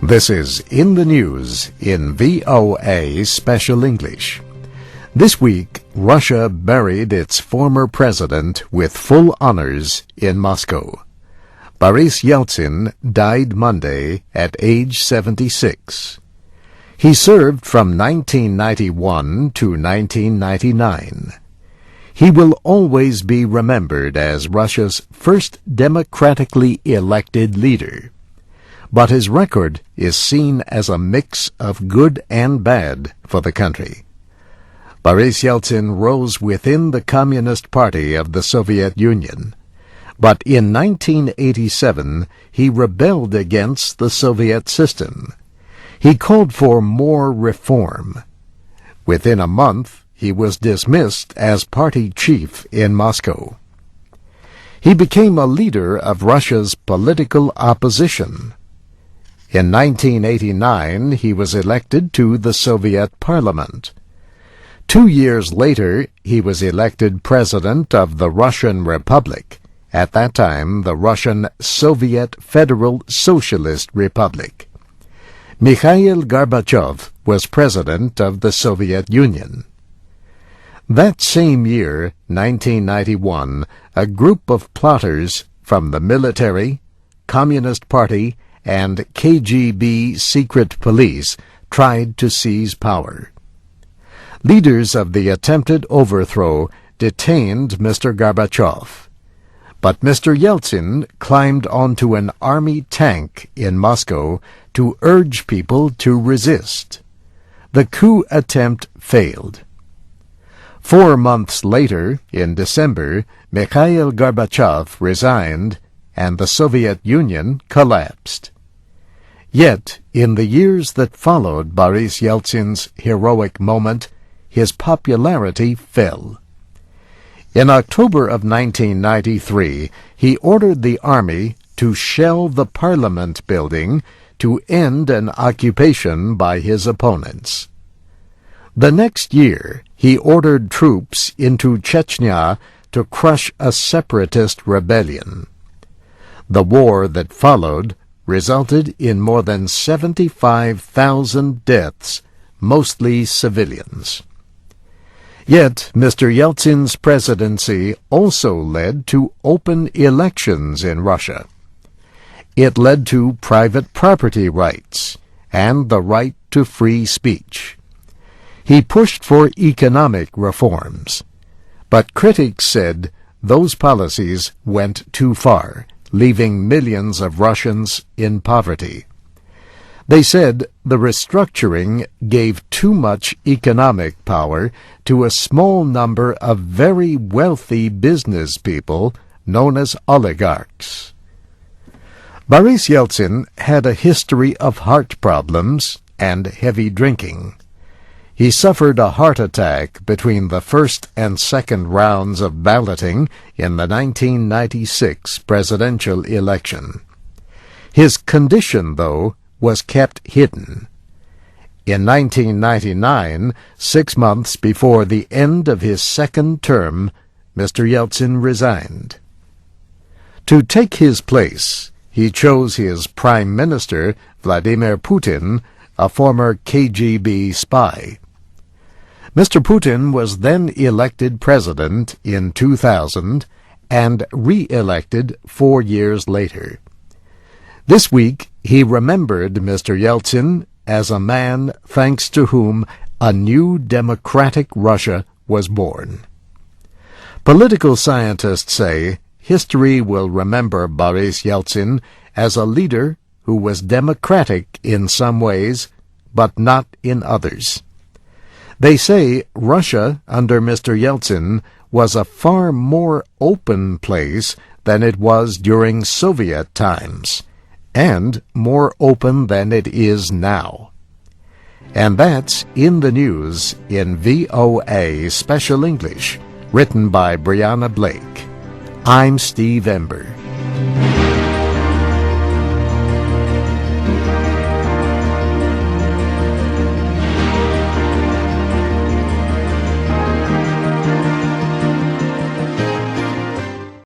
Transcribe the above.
This is In the News in VOA Special English. This week, Russia buried its former president with full honors in Moscow. Boris Yeltsin died Monday at age 76. He served from 1991 to 1999. He will always be remembered as Russia's first democratically elected leader. But his record is seen as a mix of good and bad for the country. Boris Yeltsin rose within the Communist Party of the Soviet Union, but in 1987 he rebelled against the Soviet system. He called for more reform. Within a month, he was dismissed as party chief in Moscow. He became a leader of Russia's political opposition. In 1989, he was elected to the Soviet Parliament. 2 years later, he was elected President of the Russian Republic, at that time the Russian Soviet Federal Socialist Republic. Mikhail Gorbachev was President of the Soviet Union. That same year, 1991, a group of plotters from the military, Communist Party, and KGB secret police tried to seize power. Leaders of the attempted overthrow detained Mister Gorbachev, but Mister Yeltsin climbed onto an army tank in Moscow to urge people to resist. The coup attempt failed. 4 months later, in December, Mikhail Gorbachev resigned and the Soviet Union collapsed. Yet, in the years that followed Boris Yeltsin's heroic moment, his popularity fell. In October of 1993, he ordered the army to shell the parliament building to end an occupation by his opponents. The next year, he ordered troops into Chechnya to crush a separatist rebellion. The war that followed resulted in more than 75,000 deaths, mostly civilians. Yet, Mister Yeltsin's presidency also led to open elections in Russia. It led to private property rights and the right to free speech. He pushed for economic reforms, but critics said those policies went too far, leaving millions of Russians in poverty. They said the restructuring gave too much economic power to a small number of very wealthy business people known as oligarchs. Boris Yeltsin had a history of heart problems and heavy drinking. He suffered a heart attack between the first and second rounds of balloting in the 1996 presidential election. His condition, though, was kept hidden. In 1999, 6 months before the end of his second term, Mister Yeltsin resigned. To take his place, he chose his Prime Minister, Vladimir Putin, a former KGB spy. Mr. Putin was then elected president in 2000 and re-elected 4 years later. This week, he remembered Mr. Yeltsin as a man thanks to whom a new democratic Russia was born. Political scientists say history will remember Boris Yeltsin as a leader who was democratic in some ways, but not in others. They say Russia, under Mister Yeltsin, was a far more open place than it was during Soviet times, and more open than it is now. And that's In the News in VOA Special English, written by Brianna Blake. I'm Steve Ember.